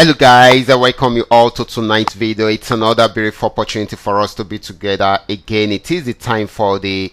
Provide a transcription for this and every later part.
Hello guys, I welcome you all to tonight's video. It's another beautiful opportunity for us to be together again. It is the time for the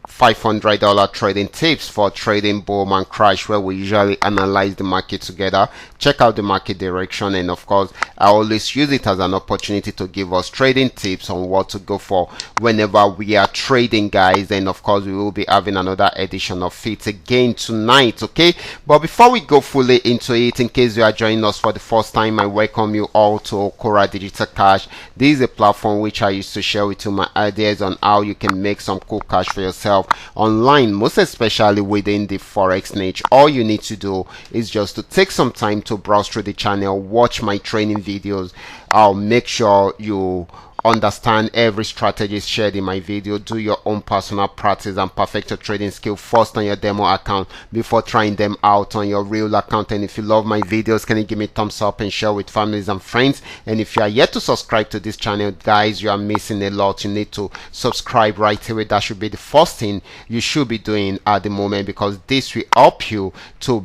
$500 trading tips for trading boom and crash, where we usually analyze the market together, check out the market direction, and of course I always use it as an opportunity to give us trading tips on what to go for whenever we are trading, guys. And of course we will be having another edition of it again tonight, okay? But before we go fully into it, in case you are joining us for the first time, I welcome you all to Qora Digital Cash. This is a platform which I used to share with you my ideas on how you can make some cool cash for yourself online, most especially within the forex niche. All you need to do is just to take some time to browse through the channel, watch my training videos. I'll make sure you understand every strategy shared in my video, do your own personal practice and perfect your trading skill first on your demo account before trying them out on your real account. And if you love my videos, can you give me a thumbs up and share with families and friends? And if you are yet to subscribe to this channel, guys, you are missing a lot. You need to subscribe right away. That should be the first thing you should be doing at the moment, because this will help you to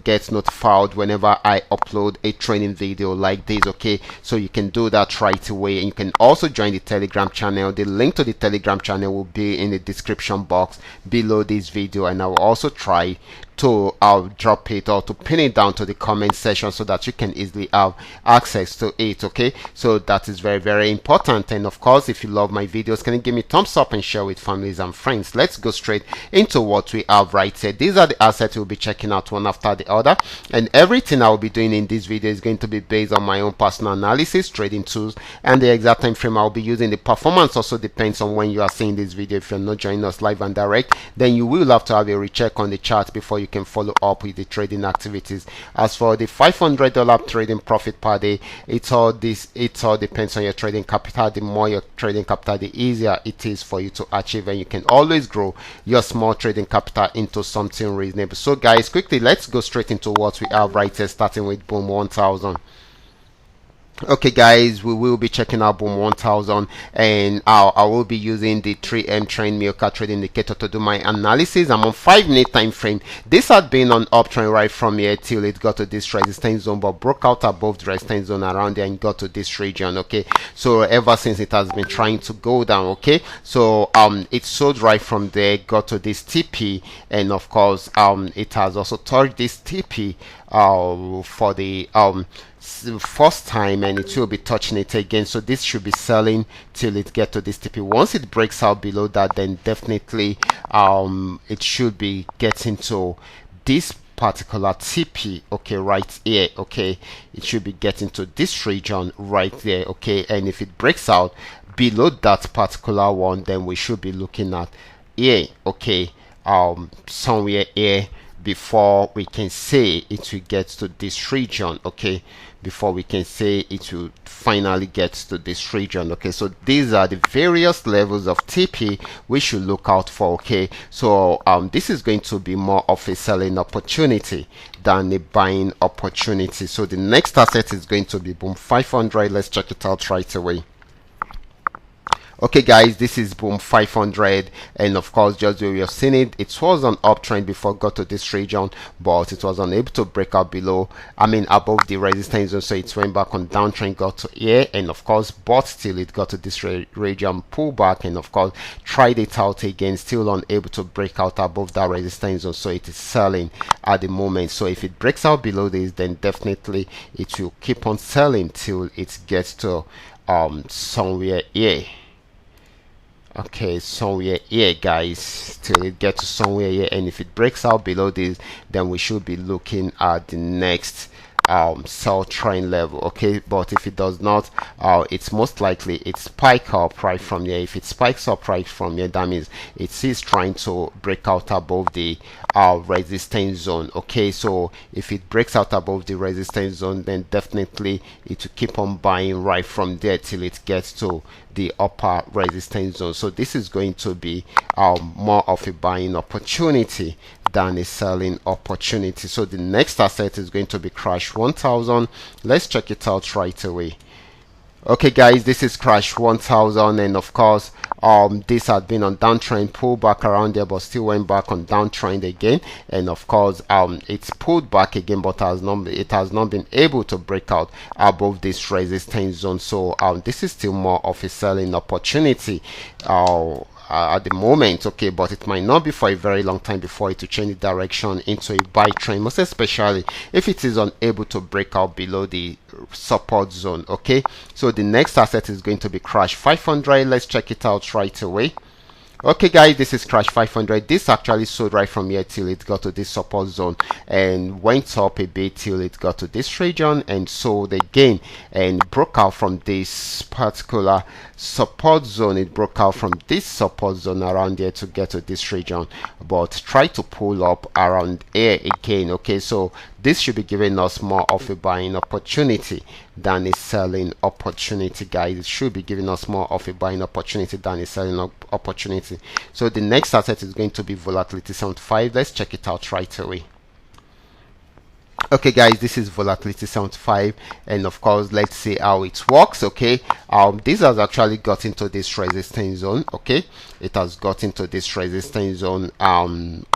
get notified whenever I upload a training video like this, okay? So you can do that right away, and you can also join the Telegram channel. The link to the Telegram channel will be in the description box below this video, and I will also try to drop it or to pin it down to the comment section so that you can easily have access to it, okay? So that is very, very important. And of course, if you love my videos, can you give me a thumbs up and share with families and friends? Let's go straight into what we have right here. These are the assets we'll be checking out one after the other, and everything I will be doing in this video is going to be based on my own personal analysis, trading tools, and the exact time frame I'll be using. The performance also depends on when you are seeing this video. If you're not joining us live and direct, then you will have to have a recheck on the chart before you can follow up with the trading activities. As for the $500 trading profit per day, it all depends on your trading capital. The more your trading capital, the easier it is for you to achieve, and you can always grow your small trading capital into something reasonable. So guys, quickly, let's go straight into what we have right here, starting with boom 1000. Okay guys, we will be checking out boom 1000, and I will be using the 3M trend Milka trade indicator to do my analysis. I'm on 5-minute time frame. This had been on uptrend right from here till it got to this resistance zone, but broke out above the resistance zone around there and got to this region, okay? So ever since it has been trying to go down, okay? So it sold right from there, got to this TP, and of course it has also touched this TP for the first time, and it will be touching it again. So this should be selling till it get to this TP. Once it breaks out below that, then definitely it should be getting to this particular TP, okay, right here, okay? It should be getting to this region right there, okay? And if it breaks out below that particular one, then we should be looking at here, okay, somewhere here, before we can say it will get to this region, okay? Before we can say it will finally get to this region, okay? So these are the various levels of TP we should look out for, okay? So this is going to be more of a selling opportunity than a buying opportunity. So the next asset is going to be boom 500. Let's check it out right away. Okay guys, this is boom 500, and of course, just the way you've seen it, it was on uptrend before it got to this region, but it was unable to break out below, above the resistance zone. So it went back on downtrend, got to here, and of course, but still it got to this region, pull back, and of course tried it out again, still unable to break out above that resistance zone. So it is selling at the moment. So if it breaks out below this, then definitely it will keep on selling till it gets to somewhere here. Okay, somewhere here guys, till it gets to somewhere here, and if it breaks out below this, then we should be looking at the next sell trend level, okay? But if it does not, it's most likely it spike up right from here. If it spikes up right from here, that means it is trying to break out above the resistance zone, okay? So if it breaks out above the resistance zone, then definitely it will keep on buying right from there till it gets to the upper resistance zone. So this is going to be more of a buying opportunity than a selling opportunity. So the next asset is going to be crash 1000. Let's check it out right away. Okay guys, this is crash 1000, and of course this had been on downtrend, pulled back around there but still went back on downtrend again, and of course it's pulled back again, but it has not been able to break out above this resistance zone. So this is still more of a selling opportunity at the moment, okay, but it might not be for a very long time before it to change the direction into a buy trend, most especially if it is unable to break out below the support zone. Okay, so the next asset is going to be crash 500. Let's check it out right away. Okay guys, this is crash 500. This actually sold right from here till it got to this support zone and went up a bit till it got to this region and sold again and broke out from this particular support zone. It broke out from this support zone around here to get to this region, but try to pull up around here again. Okay, so this should be giving us more of a buying opportunity than a selling opportunity, guys. It should be giving us more of a buying opportunity than a selling opportunity. So the next asset is going to be volatility 75. Let's check it out right away. Okay guys, this is volatility 75, and of course let's see how it works. Okay, this has actually got into this resistance zone. Okay, it has got into this resistance zone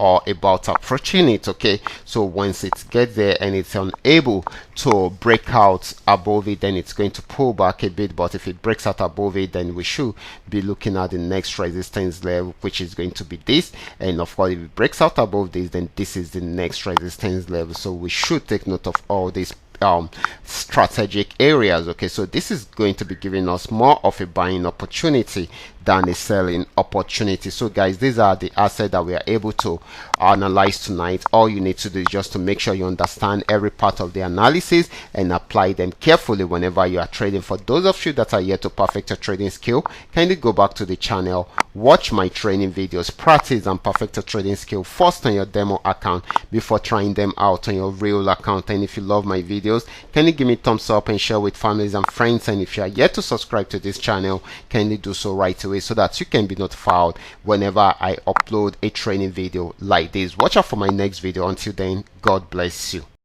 or about approaching it. Okay, so once it gets there and it's unable to break out above it, then it's going to pull back a bit, but if it breaks out above it, then we should be looking at the next resistance level, which is going to be this, and of course if it breaks out above this, then this is the next resistance level. So we should take note of all these strategic areas. Okay, so this is going to be giving us more of a buying opportunity than a selling opportunity. So guys, these are the assets that we are able to analyze tonight. All you need to do is just to make sure you understand every part of the analysis and apply them carefully whenever you are trading. For those of you that are yet to perfect your trading skill, kindly go back to the channel, watch my training videos, practice and perfect your trading skill first on your demo account before trying them out on your real account. And if you love my videos, kindly give me a thumbs up and share with families and friends. And if you are yet to subscribe to this channel, kindly do so right away so that you can be notified whenever I upload a training video like this. Watch out for my next video. Until then, God bless you.